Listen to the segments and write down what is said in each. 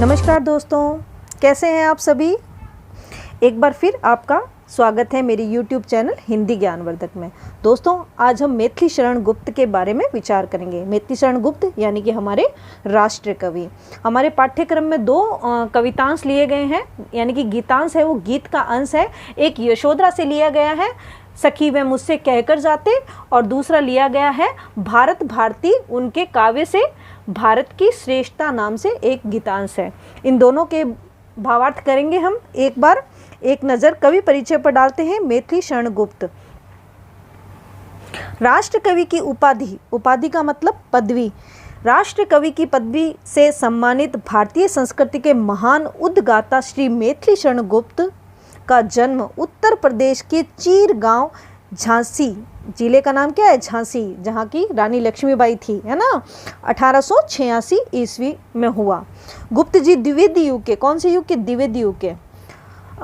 नमस्कार दोस्तों, कैसे हैं आप सभी। एक बार फिर आपका स्वागत है मेरी YouTube चैनल हिंदी ज्ञानवर्धक में। दोस्तों, आज हम मैथिली शरण गुप्त के बारे में विचार करेंगे। मैथिली शरण गुप्त यानी कि हमारे राष्ट्र कवि। हमारे पाठ्यक्रम में दो कवितांश लिए गए हैं, यानी कि गीतांश है वो गीत का अंश है। एक यशोधरा से लिया गया है, सखी वे मुझसे कहकर जाते, और दूसरा लिया गया है भारत भारती उनके काव्य से भारत की श्रेष्ठता नाम से एक गीतांश है। इन दोनों के भावार्थ करेंगे हम। एक बार एक नज़र कवि परिचय पर डालते हैं। मैथिली शरण गुप्त राष्ट्र कवि की उपाधि का मतलब पदवी। राष्ट्र कवि की पदवी से सम्मानित भारतीय संस्कृति के महान उद्गाता श्री मैथिली शरण गुप्त का जन्म उत्तर प्रदेश के चीर गांव झांसी, जिले का नाम क्या है, झांसी, जहाँ की रानी लक्ष्मीबाई थी, है ना, 1886 ईस्वी में हुआ। गुप्त जी द्विवेदी युग के, कौन से युग के, द्विवेदी युग के।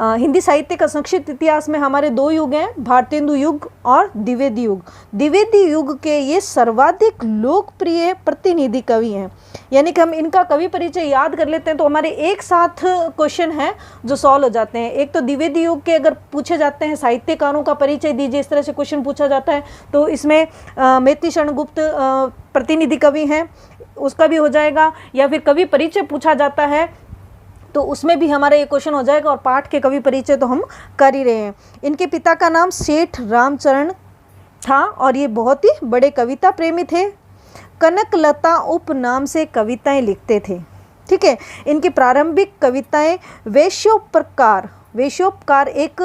हिंदी साहित्य का संक्षिप्त इतिहास में हमारे दो युग हैं, भारतेंदु युग और द्विवेदी युग। द्विवेदी युग के ये सर्वाधिक लोकप्रिय प्रतिनिधि कवि हैं। यानी कि हम इनका कवि परिचय याद कर लेते हैं तो हमारे एक साथ क्वेश्चन हैं जो सॉल्व हो जाते हैं। एक तो द्विवेदी युग के अगर पूछे जाते हैं साहित्यकारों का परिचय दीजिए, इस तरह से क्वेश्चन पूछा जाता है, तो इसमें मैथिली शरण गुप्त प्रतिनिधि कवि हैं, उसका भी हो जाएगा। या फिर कवि परिचय पूछा जाता है तो उसमें भी हमारा ये क्वेश्चन हो जाएगा। और पाठ के कवि परिचय तो हम कर ही रहे हैं। इनके पिता का नाम सेठ रामचरण था और ये बहुत ही बड़े कविता प्रेमी थे। कनकलता उपनाम से कविताएं लिखते थे। ठीक है। इनकी प्रारंभिक कविताएं वेश्योपकार एक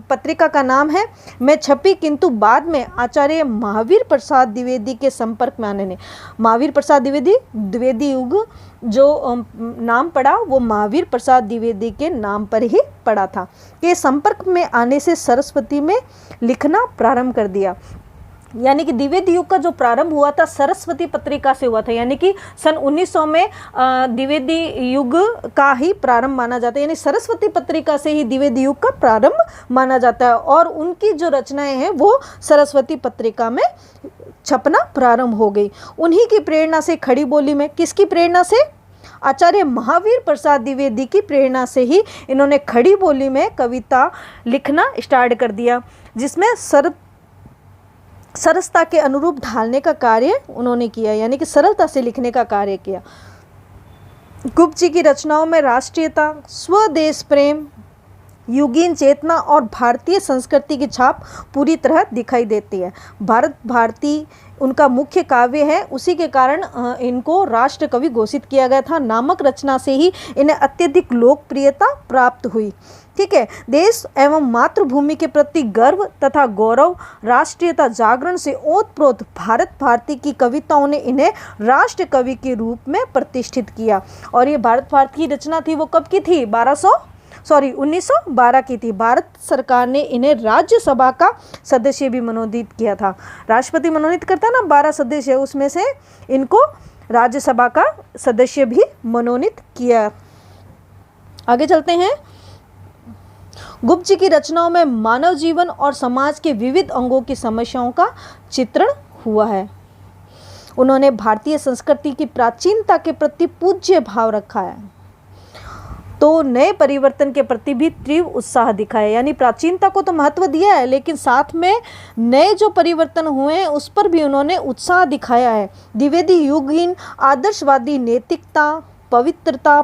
पत्रिका का नाम है में छपी, किंतु बाद में आचार्य महावीर प्रसाद द्विवेदी के संपर्क में आने ने, महावीर प्रसाद द्विवेदी युग जो नाम पड़ा वो महावीर प्रसाद द्विवेदी के नाम पर ही पड़ा था, के संपर्क में आने से सरस्वती में लिखना प्रारंभ कर दिया। यानी कि द्विवेदी युग का जो प्रारंभ हुआ था सरस्वती पत्रिका से हुआ था। यानी कि सन 1900 में द्विवेदी युग का ही प्रारंभ माना जाता है। यानी सरस्वती पत्रिका से ही द्विवेदी युग का प्रारंभ माना जाता है और उनकी जो रचनाएं हैं वो सरस्वती पत्रिका में छपना प्रारंभ हो गई। उन्हीं की प्रेरणा से खड़ी बोली में, किसकी प्रेरणा से, आचार्य महावीर प्रसाद द्विवेदी की प्रेरणा से ही इन्होंने खड़ी बोली में कविता लिखना स्टार्ट कर दिया, जिसमें सरसता के अनुरूप ढालने का कार्य उन्होंने किया, यानी कि सरलता से लिखने का कार्य किया। गुप्त जी की रचनाओं में राष्ट्रीयता, स्वदेश प्रेम, युगीन चेतना और भारतीय संस्कृति की छाप पूरी तरह दिखाई देती है। भारत भारती उनका मुख्य काव्य है, उसी के कारण इनको राष्ट्र कवि घोषित किया गया था। नामक रचना से ही इन्हें अत्यधिक लोकप्रियता प्राप्त हुई। ठीक है। देश एवं मातृभूमि के प्रति गर्व तथा गौरव, राष्ट्रीयता जागरण से ओतप्रोत भारत भारती की कविताओं ने इन्हें राष्ट्र कवि के रूप में प्रतिष्ठित किया। और ये भारत भारती की रचना थी वो कब की थी, 1912 की थी। भारत सरकार ने इन्हें राज्यसभा का सदस्य भी मनोनीत किया था। राष्ट्रपति मनोनीत करता है ना 12 सदस्य, उसमें से इनको राज्यसभा का सदस्य भी मनोनीत किया। आगे चलते हैं। गुप्त जी की रचनाओं में मानव जीवन और समाज के विविध अंगों की समस्याओं का चित्रण हुआ है। उन्होंने भारतीय संस्कृति की प्राचीनता के प्रति पूज्य भाव रखा है, तो नए परिवर्तन के प्रति भी तीव्र उत्साह दिखाया। यानी प्राचीनता को तो महत्व दिया है, लेकिन साथ में नए जो परिवर्तन हुए हैं उस पर भी उन्होंने उत्साह दिखाया है। द्विवेदी युगीन आदर्शवादी नैतिकता, पवित्रता,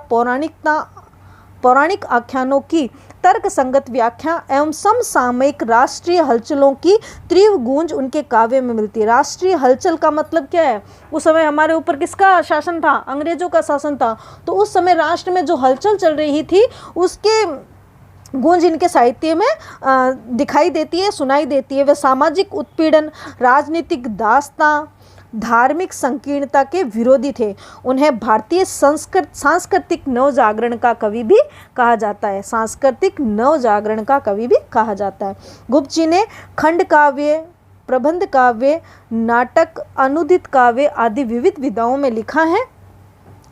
पौराणिक आख्यानों की तर्क संगत व्याख्या एवं समसामयिक राष्ट्रीय हलचलों की तीव्र गूंज उनके काव्य में मिलती है। राष्ट्रीय हलचल का मतलब क्या है, उस समय हमारे ऊपर किसका शासन था, अंग्रेजों का शासन था, तो उस समय राष्ट्र में जो हलचल चल रही थी उसके गूंज इनके साहित्य में दिखाई देती है, सुनाई देती है। वे सामाजिक उत्पीड़न, राजनीतिक दास्तां, धार्मिक संकीर्णता के विरोधी थे। उन्हें भारतीय सांस्कृतिक नवजागरण का कवि भी कहा जाता है। सांस्कृतिक नवजागरण का कवि भी कहा जाता है। गुप्त जी ने खंड काव्य, प्रबंध काव्य, नाटक, अनुदित काव्य आदि विविध विधाओं में लिखा है।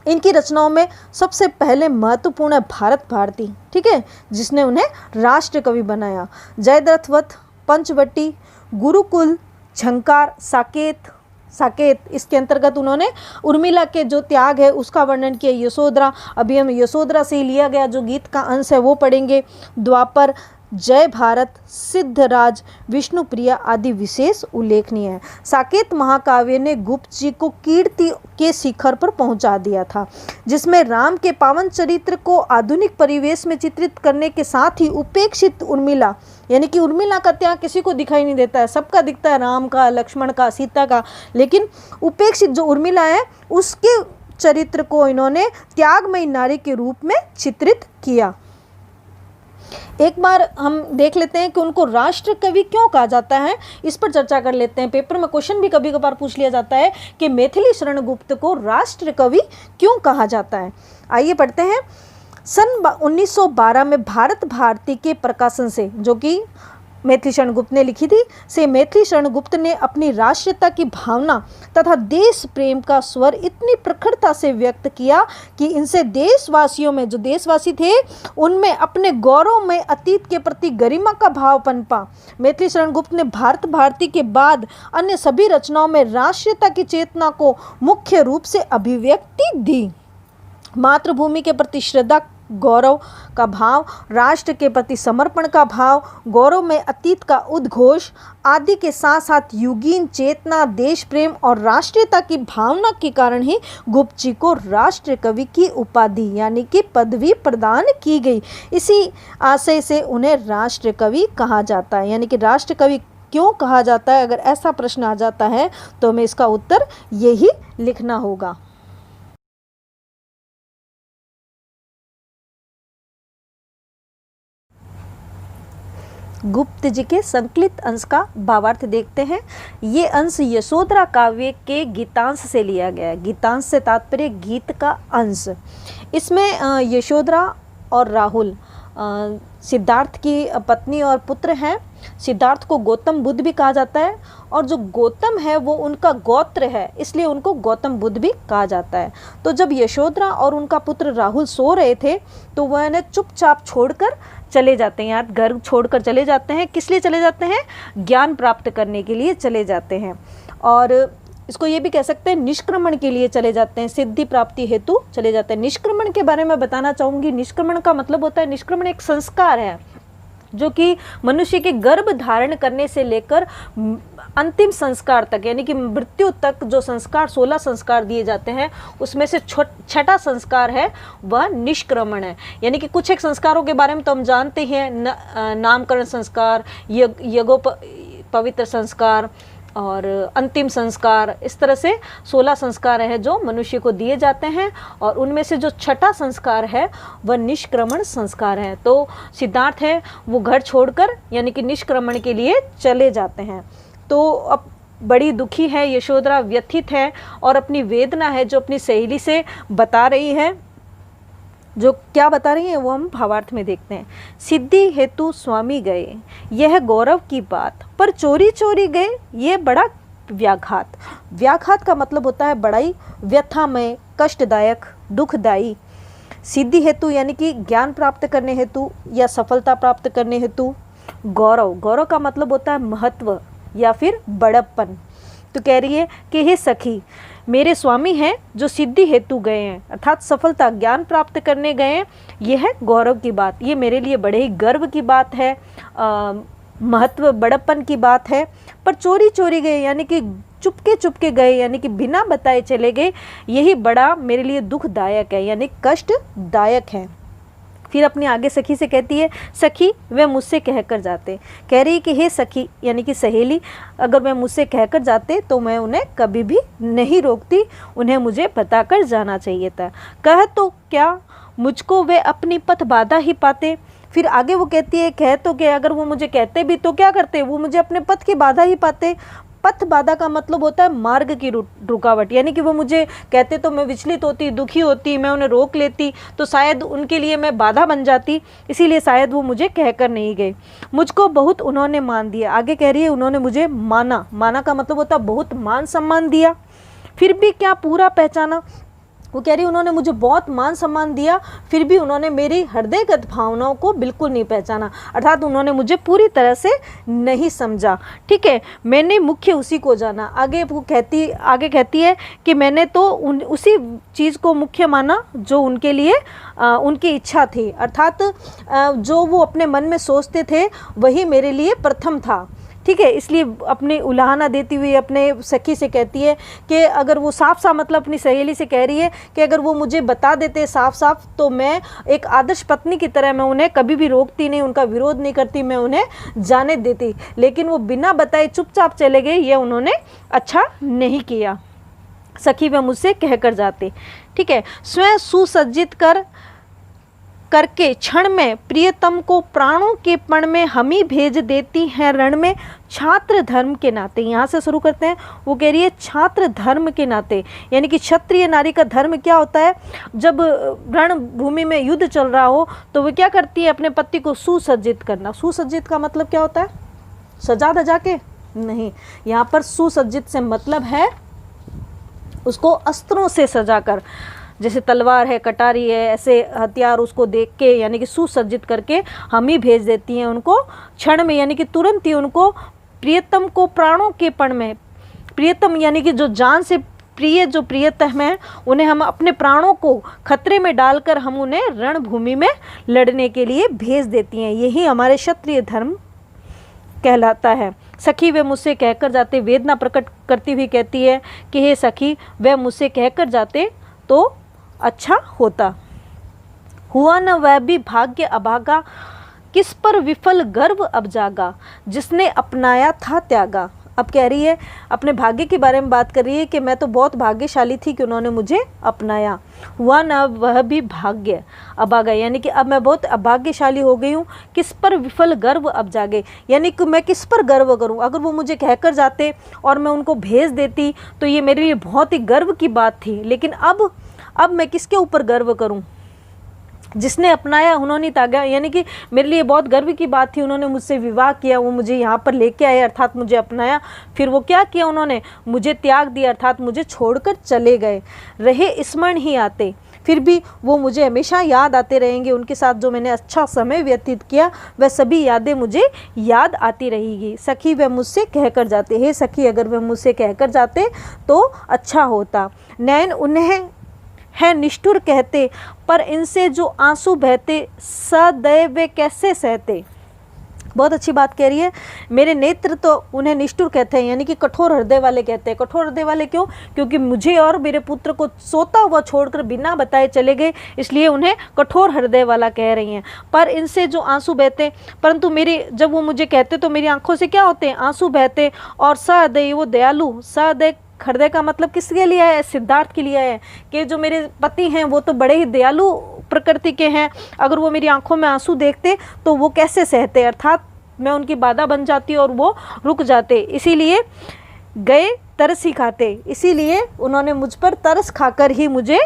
इनकी रचनाओं में सबसे पहले महत्वपूर्ण है भारत भारती, ठीक है, जिसने उन्हें राष्ट्र कवि बनाया। जयद्रथ वध, पंचवटी, गुरुकुल, झंकार, साकेत, साकेत, इसके अंतर्गत उन्होंने उर्मिला के जो त्याग है उसका वर्णन किया। यशोधरा, अभी हम यशोधरा से लिया गया जो गीत का अंश है वो पढ़ेंगे। द्वापर, जय भारत, सिद्धराज, विष्णुप्रिया आदि विशेष उल्लेखनीय है। साकेत महाकाव्य ने गुप्त जी को कीर्ति के शिखर पर पहुंचा दिया था, जिसमें राम के पावन चरित्र को आधुनिक परिवेश में चित्रित करने के साथ ही उपेक्षित उर्मिला, यानी कि उर्मिला का त्याग किसी को दिखाई नहीं देता है, सबका दिखता है, राम का, लक्ष्मण का, सीता का, लेकिन उपेक्षित जो उर्मिला है उसके चरित्र को इन्होंने त्यागमयी नारी के रूप में चित्रित किया। एक बार हम देख लेते हैं कि उनको राष्ट्र कवि क्यों कहा जाता है, इस पर चर्चा कर लेते हैं। पेपर में क्वेश्चन भी कभी कभार पूछ लिया जाता है कि मैथिली शरण गुप्त को राष्ट्र कवि क्यों कहा जाता है। आइए पढ़ते हैं। सन 1912 में भारत भारती के प्रकाशन से, जो कि मैथिली शरण गुप्त ने लिखी थी, से मैथिली शरण गुप्त ने अपनी राष्ट्रीयता की भावना तथा देश प्रेम का स्वर इतनी प्रखरता से व्यक्त किया कि इनसे देशवासियों में, जो देशवासी थे उनमें अपने गौरव में अतीत के प्रति गरिमा का भाव पनपा। मैथिली शरण गुप्त ने भारत भारती के बाद अन्य सभी रचनाओं में राष्ट्रीयता की चेतना को मुख्य रूप से अभिव्यक्ति दी। मातृभूमि के प्रति श्रद्धा, गौरव का भाव, राष्ट्र के प्रति समर्पण का भाव, गौरव में अतीत का उद्घोष आदि के साथ साथ युगीन चेतना, देश प्रेम और राष्ट्रीयता की भावना के कारण ही गुप्त जी को राष्ट्र कवि की उपाधि यानी कि पदवी प्रदान की गई। इसी आशय से उन्हें राष्ट्र कवि कहा जाता है। यानी कि राष्ट्र कवि क्यों कहा जाता है, अगर ऐसा प्रश्न आ जाता है तो हमें इसका उत्तर यही लिखना होगा। गुप्त जी के संकलित अंश का भावार्थ देखते हैं। ये अंश यशोधरा काव्य के गीतांश से लिया गया है। गीतांश से तात्पर्य गीत का अंश। इसमें यशोधरा और राहुल सिद्धार्थ की पत्नी और पुत्र हैं। सिद्धार्थ को गौतम बुद्ध भी कहा जाता है और जो गौतम है वो उनका गोत्र है, इसलिए उनको गौतम बुद्ध भी कहा जाता है। तो जब यशोधरा और उनका पुत्र राहुल सो रहे थे तो वह इन्हें चुपचाप छोड़कर चले जाते हैं, यार घर छोड़कर चले जाते हैं। किस लिए चले जाते हैं? ज्ञान प्राप्त करने के लिए चले जाते हैं, और इसको ये भी कह सकते हैं निष्क्रमण के लिए चले जाते हैं, सिद्धि प्राप्ति हेतु चले जाते हैं। निष्क्रमण के बारे में बताना चाहूँगी। निष्क्रमण का मतलब होता है, निष्क्रमण एक संस्कार है जो कि मनुष्य के गर्भ धारण करने से लेकर अंतिम संस्कार तक, यानी कि मृत्यु तक जो संस्कार 16 संस्कार दिए जाते हैं उसमें से छठा संस्कार है वह निष्क्रमण है। यानी कि कुछ एक संस्कारों के बारे में तो हम जानते हैं, नामकरण संस्कार, पवित्र संस्कार और अंतिम संस्कार, इस तरह से 16 संस्कार हैं जो मनुष्य को दिए जाते हैं, और उनमें से जो छठा संस्कार है वह निष्क्रमण संस्कार है। तो सिद्धार्थ है वो घर छोड़कर यानी कि निष्क्रमण के लिए चले जाते हैं। तो अब बड़ी दुखी है यशोधरा, व्यथित है और अपनी वेदना है जो अपनी सहेली से बता रही है। जो क्या बता रही है वो हम भावार्थ में देखते हैं। सिद्धि हेतु स्वामी गए, यह गौरव की बात, पर चोरी चोरी गए, ये बड़ा व्याघात। व्याघात का मतलब होता है बड़ाई, व्यथामय, कष्टदायक, दुखदायी। सिद्धि हेतु यानी कि ज्ञान प्राप्त करने हेतु या सफलता प्राप्त करने हेतु। गौरव, गौरव का मतलब होता है महत्व या फिर बड़प्पन। तो कह रही है कि हे सखी, मेरे स्वामी हैं जो सिद्धि हेतु गए हैं, अर्थात सफलता ज्ञान प्राप्त करने गए हैं, यह है गौरव की बात, ये मेरे लिए बड़े ही गर्व की बात है, महत्व बड़प्पन की बात है। पर चोरी चोरी गए यानी कि चुपके चुपके गए, यानी कि बिना बताए चले गए, यही बड़ा मेरे लिए दुखदायक है यानी कष्टदायक है। फिर अपनी आगे सखी से कहती है, सखी वे मुझसे कहकर जाते। कह रही कि हे सखी यानी कि सहेली, अगर वे मुझसे कहकर जाते तो मैं उन्हें कभी भी नहीं रोकती, उन्हें मुझे बताकर जाना चाहिए था। कह तो क्या, मुझको वे अपनी पथ बाधा ही पाते। फिर आगे वो कहती है, कह तो क्या, अगर वो मुझे कहते भी तो क्या करते, वो मुझे अपने पथ की बाधा ही पाते। पथ बाधा का मतलब होता है मार्ग की रुकावट, यानी कि वो मुझे कहते तो मैं विचलित होती, दुखी होती, मैं उन्हें रोक लेती तो शायद उनके लिए मैं बाधा बन जाती, इसीलिए शायद वो मुझे कहकर नहीं गए। मुझको बहुत उन्होंने मान दिया। आगे कह रही है उन्होंने मुझे माना, माना का मतलब होता है बहुत मान सम्मान दिया। फिर भी क्या पूरा पहचाना, वो कह रही है उन्होंने मुझे बहुत मान सम्मान दिया, फिर भी उन्होंने मेरी हृदयगत भावनाओं को बिल्कुल नहीं पहचाना, अर्थात उन्होंने मुझे पूरी तरह से नहीं समझा। ठीक है, मैंने मुख्य उसी को जाना। आगे कहती है कि मैंने तो उसी चीज़ को मुख्य माना जो उनके लिए उनकी इच्छा थी, अर्थात जो वो अपने मन में सोचते थे वही मेरे लिए प्रथम था। ठीक है, इसलिए अपनी उलाहना देती हुई अपने सखी से कहती है कि अगर वो साफ साफ, मतलब अपनी सहेली से कह रही है कि अगर वो मुझे बता देते साफ साफ तो मैं एक आदर्श पत्नी की तरह मैं उन्हें कभी भी रोकती नहीं, उनका विरोध नहीं करती, मैं उन्हें जाने देती, लेकिन वो बिना बताए चुपचाप चले गए, ये उन्होंने अच्छा नहीं किया। सखी वे मुझसे कहकर जाते। ठीक है, स्वयं सुसज्जित करके क्षण में प्रियतम को प्राणों के पण में हम ही भेज देती हैं रण में, छात्र धर्म के नाते। यहाँ से शुरू करते हैं। वो कह रही है छात्र धर्म के नाते, यानी कि क्षत्रिय नारी का धर्म क्या होता है, जब रण भूमि में युद्ध चल रहा हो तो वो क्या करती है, अपने पति को सुसज्जित करना। सुसज्जित का मतलब क्या होता है, सजा धजा के नहीं, यहाँ पर सुसज्जित से मतलब है उसको अस्त्रों से सजाकर, जैसे तलवार है, कटारी है, ऐसे हथियार उसको देख के यानी कि सुसज्जित करके हम ही भेज देती हैं उनको क्षण में, यानी कि तुरंत ही उनको प्रियतम को प्राणों के पण में, प्रियतम यानी कि जो जान से प्रिय, जो प्रियतम है, उन्हें हम अपने प्राणों को खतरे में डालकर हम उन्हें रणभूमि में लड़ने के लिए भेज देती हैं। यही हमारे क्षत्रिय धर्म कहलाता है। सखी वे मुझसे कहकर जाते, वेदना प्रकट करती हुई कहती है कि हे सखी, वे मुझसे कहकर जाते तो अच्छा होता। हुआ न वह भी भाग्य अभागा, किस पर विफल गर्व अब जागा, जिसने अपनाया था त्यागा। अब कह रही है, अपने भाग्य के बारे में बात कर रही है कि मैं तो बहुत भाग्यशाली थी कि उन्होंने मुझे अपनाया। हुआ न वह भी भाग्य अभागा, यानी कि अब मैं बहुत अभाग्यशाली हो गई हूँ। किस पर विफल गर्व अब जागे, यानी कि मैं किस पर गर्व करूँ। अगर वो मुझे कहकर जाते और मैं उनको भेज देती तो ये मेरे लिए बहुत ही गर्व की बात थी, लेकिन अब मैं किसके ऊपर गर्व करूँ। जिसने अपनाया उन्होंने त्यागा, यानी कि मेरे लिए बहुत गर्व की बात थी, उन्होंने मुझसे विवाह किया, वो मुझे यहाँ पर लेके आए, अर्थात मुझे अपनाया, फिर वो क्या किया, उन्होंने मुझे त्याग दिया, अर्थात मुझे छोड़कर चले गए। रहे स्मरण ही आते, फिर भी वो मुझे हमेशा याद आते रहेंगे। उनके साथ जो मैंने अच्छा समय व्यतीत किया वह सभी यादें मुझे याद आती रहेगी। सखी वह मुझसे कहकर जाते, हे सखी, अगर वह मुझसे कहकर जाते तो अच्छा होता। नैन उन्हें है निष्ठुर कहते, पर इनसे जो आंसू बहते, सदैव वे कैसे सहते। बहुत अच्छी बात कह रही है। मेरे नेत्र तो उन्हें निष्ठुर कहते हैं, यानी कि कठोर हृदय वाले कहते हैं। कठोर हृदय वाले क्यों? क्योंकि मुझे और मेरे पुत्र को सोता हुआ छोड़कर बिना बताए चले गए, इसलिए उन्हें कठोर हृदय वाला कह रही हैं। पर इनसे जो आंसू बहते, परंतु मेरी, जब वो मुझे कहते तो मेरी आंखों से क्या होते हैं, आंसू बहते। और सहृदय, वो दयालु, सहृदय हृदय का मतलब किसके लिए है, सिद्धार्थ के लिए है कि जो मेरे पति हैं वो तो बड़े ही दयालु प्रकृति के हैं, अगर वो मेरी आंखों में आंसू देखते तो वो कैसे सहते, अर्थात मैं उनकी बाधा बन जाती और वो रुक जाते। इसीलिए गए तरस ही खाते, इसीलिए उन्होंने मुझ पर तरस खाकर ही मुझे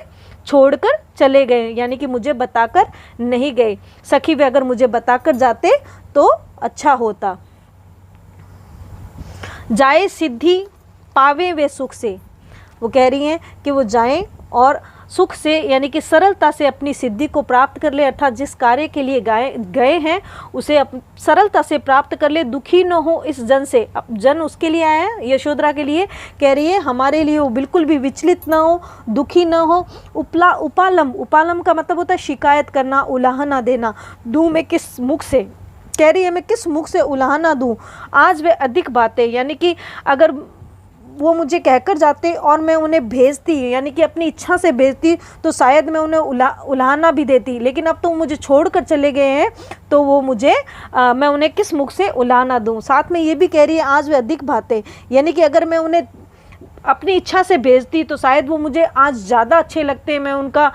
छोड़कर चले गए, यानी कि मुझे बताकर नहीं गए। सखी वे अगर मुझे बताकर जाते तो अच्छा होता। जाए सिद्धि पावे वे सुख से, वो कह रही हैं कि वो जाएं और सुख से, यानी कि सरलता से अपनी सिद्धि को प्राप्त कर ले, अर्थात जिस कार्य के लिए गए हैं उसे सरलता से प्राप्त कर ले। दुखी न हो इस जन से, जन उसके लिए आया है, यशोधरा के लिए कह रही है, हमारे लिए वो बिल्कुल भी विचलित न हो, दुखी न हो। उपालम का मतलब होता है शिकायत करना, उलाहना देना। दूँ मैं किस मुख से, कह रही है मैं किस मुख से उलाहना दूँ। आज वे अधिक बातें, यानी कि अगर वो मुझे कहकर जाते और मैं उन्हें भेजती, यानी कि अपनी इच्छा से भेजती, तो शायद मैं उन्हें उलाहना भी देती, लेकिन अब तो मुझे छोड़कर चले गए हैं तो वो मुझे मैं उन्हें किस मुख से उलाहना दूं। साथ में ये भी कह रही है आज वे अधिक बातें, यानी कि अगर मैं उन्हें अपनी इच्छा से भेजती तो शायद वो मुझे आज ज़्यादा अच्छे लगते, मैं उनका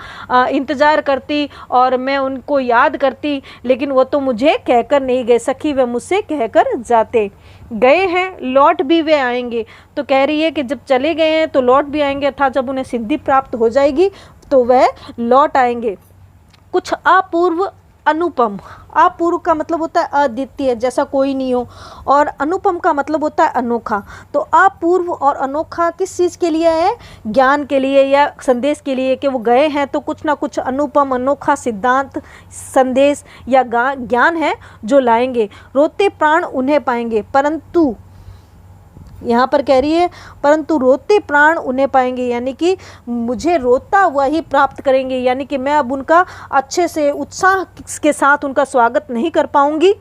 इंतज़ार करती और मैं उनको याद करती, लेकिन वो तो मुझे कहकर नहीं गए। सखी वे मुझसे कहकर जाते, गए हैं लौट भी वे आएंगे। तो कह रही है कि जब चले गए हैं तो लौट भी आएंगे, अर्थात जब उन्हें सिद्धि प्राप्त हो जाएगी तो वह लौट आएंगे। कुछ अपूर्व अनुपम। अपूर्व का मतलब होता है अद्वितीय, जैसा कोई नहीं हो, और अनुपम का मतलब होता है अनोखा। तो अपूर्व और अनोखा किस चीज़ के लिए है? ज्ञान के लिए या संदेश के लिए, कि वो गए हैं तो कुछ ना कुछ अनुपम अनोखा सिद्धांत, संदेश या ज्ञान है जो लाएंगे। रोते प्राण उन्हें पाएंगे, परंतु यहाँ पर कह रही है परंतु रोते प्राण उन्हें पाएंगे, यानी कि मुझे रोता हुआ ही प्राप्त करेंगे, यानी कि मैं अब उनका अच्छे से उत्साह के साथ उनका स्वागत नहीं कर पाऊंगी,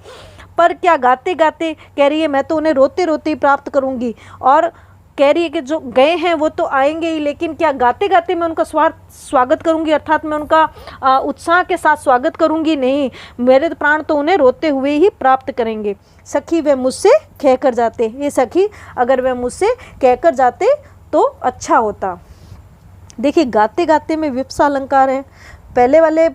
पर क्या गाते गाते कह रही है मैं तो उन्हें रोते रोते ही प्राप्त करूंगी। और कह रही है कि जो गए हैं वो तो आएंगे ही, लेकिन क्या गाते गाते मैं उनका स्वागत करूंगी, अर्थात मैं उनका उत्साह के साथ स्वागत करूंगी? नहीं, मेरे प्राण तो उन्हें रोते हुए ही प्राप्त करेंगे। सखी वे मुझसे कह कर जाते, ये सखी अगर वे मुझसे कह कर जाते तो अच्छा होता। देखिए गाते गाते में विप्सा अलंकार है, पहले वाले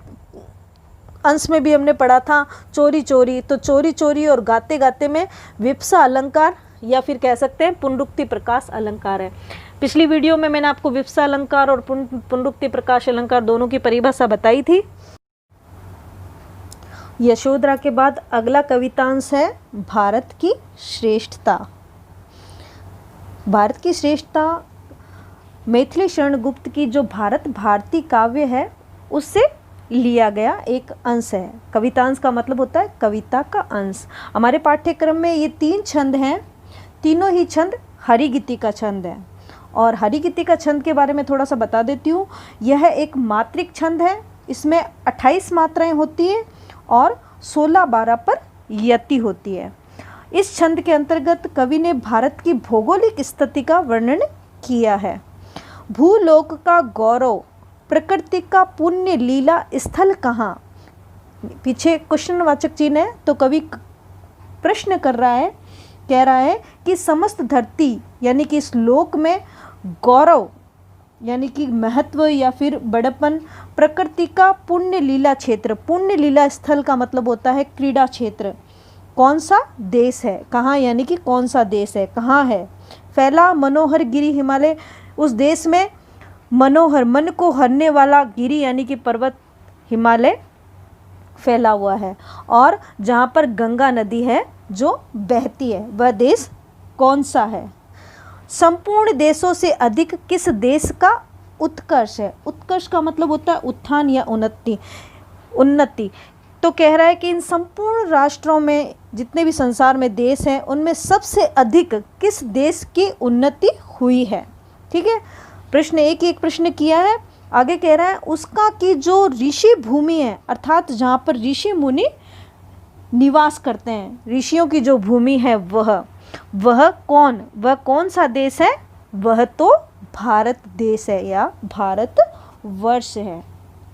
अंश में भी हमने पढ़ा था चोरी चोरी, तो चोरी चोरी और गाते गाते में विप्सा अलंकार या फिर कह सकते हैं पुनरुक्ति प्रकाश अलंकार है। पिछली वीडियो में मैंने आपको विप्सा अलंकार और पुनरुक्ति प्रकाश अलंकार दोनों की परिभाषा बताई थी। यशोधरा के बाद अगला कवितांश है भारत की श्रेष्ठता। भारत की श्रेष्ठता मैथिली शरण गुप्त की जो भारत भारती काव्य है उससे लिया गया एक अंश है। कवितांश का मतलब होता है कविता का अंश। हमारे पाठ्यक्रम में ये 3 छंद हैं, तीनों ही छंद हरिगीति का छंद है। और हरिगीति का छंद के बारे में थोड़ा सा बता देती हूँ। यह एक मात्रिक छंद है, इसमें 28 मात्राएं होती है और 16-12 पर यति होती है। इस छंद के अंतर्गत कवि ने भारत की भौगोलिक स्थिति का वर्णन किया है। भूलोक का गौरव, प्रकृति का पुण्य लीला स्थल कहाँ? पीछे क्वेश्चनवाचक चिन्ह है, तो कवि प्रश्न कर रहा है, कह रहा है कि समस्त धरती यानी कि इस लोक में गौरव यानी कि महत्व या फिर बड़पन, प्रकृति का पुण्य लीला क्षेत्र, पुण्य लीला स्थल का मतलब होता है क्रीड़ा क्षेत्र, कौन सा देश है, कहाँ यानी कि कौन सा देश है, कहाँ है? फैला मनोहर गिरी हिमालय, उस देश में मनोहर मन को हरने वाला गिरी यानी कि पर्वत हिमालय फैला हुआ है। और जहाँ पर गंगा नदी है जो बहती है वह देश कौन सा है? संपूर्ण देशों से अधिक किस देश का उत्कर्ष है? उत्कर्ष का मतलब होता है उत्थान या उन्नति। तो कह रहा है कि इन संपूर्ण राष्ट्रों में जितने भी संसार में देश हैं उनमें सबसे अधिक किस देश की उन्नति हुई है। ठीक है, प्रश्न एक प्रश्न किया है। आगे कह रहा है उसका कि जो ऋषि भूमि है, अर्थात जहाँ पर ऋषि मुनि निवास करते हैं, ऋषियों की जो भूमि है वह कौन सा देश है? वह तो भारत देश है या भारत वर्ष है।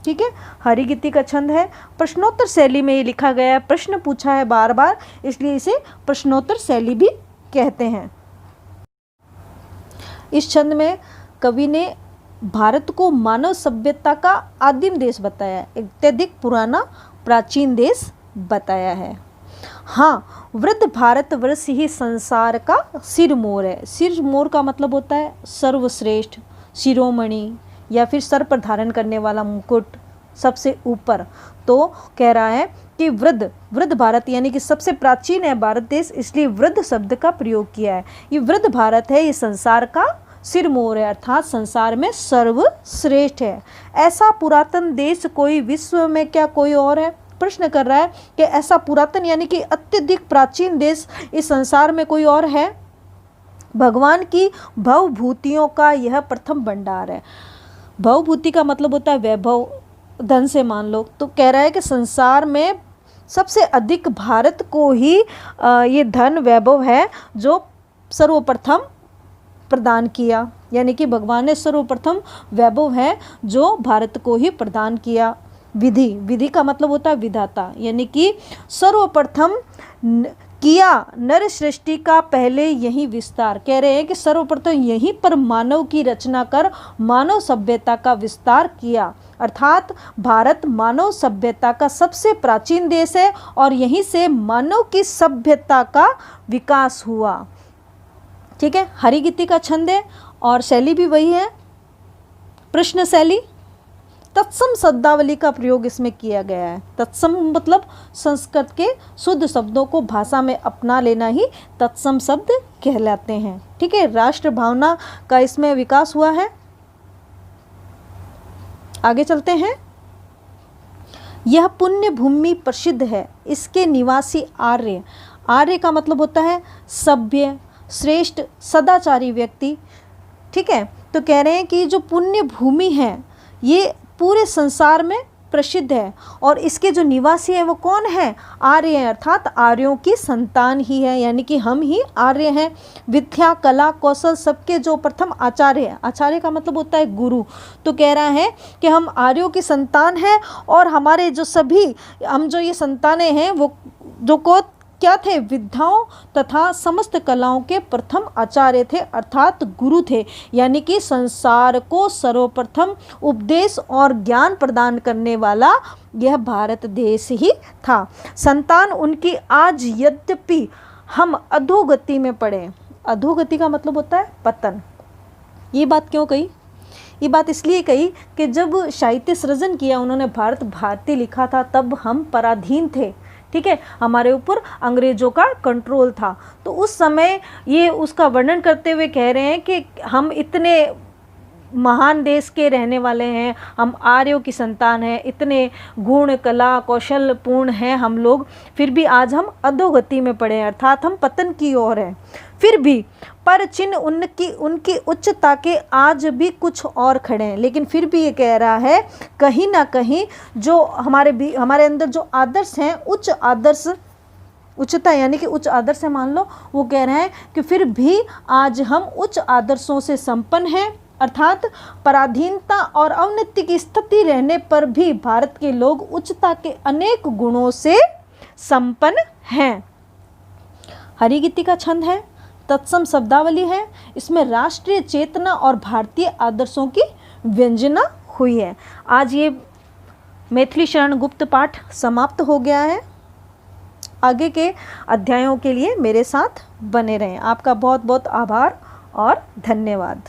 ठीक है, हरिगीति का छंद है, प्रश्नोत्तर शैली में ये लिखा गया है, प्रश्न पूछा है बार बार, इसलिए इसे प्रश्नोत्तर शैली भी कहते हैं। इस छंद में कवि ने भारत को मानव सभ्यता का आदिम देश बताया है, अत्यधिक पुराना प्राचीन देश बताया है। हाँ, वृद्ध भारतवर्ष ही संसार का सिरमौर है। सिरमौर का मतलब होता है सर्वश्रेष्ठ, शिरोमणि या फिर सर पर धारण करने वाला मुकुट, सबसे ऊपर। तो कह रहा है कि वृद्ध भारत यानी कि सबसे प्राचीन है भारत देश, इसलिए वृद्ध शब्द का प्रयोग किया है। ये वृद्ध भारत है, ये संसार का सिरमौर है, अर्थात संसार में सर्वश्रेष्ठ है। ऐसा पुरातन देश कोई विश्व में क्या कोई और है? प्रश्न कर रहा है कि ऐसा पुरातन यानी कि अत्यधिक प्राचीन देश इस संसार में कोई और है? भगवान की भवभूतियों का यह प्रथम भंडार है। भवभूति का मतलब होता है वैभव, धन से मान लो। तो कह रहा है कि संसार में सबसे अधिक भारत को ही ये धन वैभव है जो सर्वप्रथम प्रदान किया, यानी कि भगवान ने सर्वप्रथम वैभव है जो भारत को ही प्रदान किया। विधि का मतलब होता है विधाता, यानी कि सर्वप्रथम किया नर सृष्टि का पहले यही विस्तार। कह रहे हैं कि सर्वप्रथम यहीं पर मानव की रचना कर मानव सभ्यता का विस्तार किया, अर्थात भारत मानव सभ्यता का सबसे प्राचीन देश है और यहीं से मानव की सभ्यता का विकास हुआ। ठीक है, हरिगीति का छंद है और शैली भी वही है, प्रश्न शैली। तत्सम शब्दावली का प्रयोग इसमें किया गया है। तत्सम मतलब संस्कृत के शुद्ध शब्दों को भाषा में अपना लेना ही तत्सम शब्द कहलाते हैं। ठीक है, राष्ट्र भावना का इसमें विकास हुआ है। आगे चलते हैं। यह पुण्य भूमि प्रसिद्ध है, इसके निवासी आर्य। आर्य का मतलब होता है सभ्य, श्रेष्ठ, सदाचारी व्यक्ति। ठीक है, तो कह रहे हैं कि जो पुण्य भूमि है ये पूरे संसार में प्रसिद्ध है और इसके जो निवासी हैं वो कौन है? आर्य हैं, अर्थात आर्यों की संतान ही है, यानी कि हम ही आर्य हैं। विद्या, कला, कौशल सबके जो प्रथम आचार्य है, आचार्य का मतलब होता है गुरु। तो कह रहा है कि हम आर्यों की संतान हैं और हमारे जो सभी हम जो ये संतानें हैं वो जो को क्या थे? विद्याओं तथा समस्त कलाओं के प्रथम आचार्य थे, अर्थात गुरु थे, यानी कि संसार को सर्वप्रथम उपदेश और ज्ञान प्रदान करने वाला यह भारत देश ही था। संतान उनकी आज यद्यपि हम अधोगति में पड़े। अधोगति का मतलब होता है पतन। ये बात क्यों कही? ये बात इसलिए कही कि जब साहित्य सृजन किया उन्होंने, भारत भारती लिखा था, तब हम पराधीन थे। ठीक है, हमारे ऊपर अंग्रेजों का कंट्रोल था। तो उस समय ये उसका वर्णन करते हुए कह रहे हैं कि हम इतने महान देश के रहने वाले हैं, हम आर्यों की संतान हैं, इतने गुण, कला, कौशल पूर्ण हैं हम लोग, फिर भी आज हम अधोगति में पड़े हैं, अर्थात हम पतन की ओर हैं। फिर भी पर चिन्ह उनकी उच्चता के आज भी कुछ और खड़े हैं। लेकिन फिर भी ये कह रहा है कहीं ना कहीं जो हमारे अंदर जो आदर्श हैं, उच्च आदर्श, उच्चता यानी कि उच्च आदर्श है, मान लो, वो कह रहे हैं कि फिर भी आज हम उच्च आदर्शों से संपन्न हैं, अर्थात पराधीनता और अवनति की स्थिति रहने पर भी भारत के लोग उच्चता के अनेक गुणों से संपन्न हैं। हरिगीति का छंद है, तत्सम शब्दावली है, इसमें राष्ट्रीय चेतना और भारतीय आदर्शों की व्यंजना हुई है। आज ये मैथिली शरण गुप्त पाठ समाप्त हो गया है। आगे के अध्यायों के लिए मेरे साथ बने रहें। आपका बहुत बहुत आभार और धन्यवाद।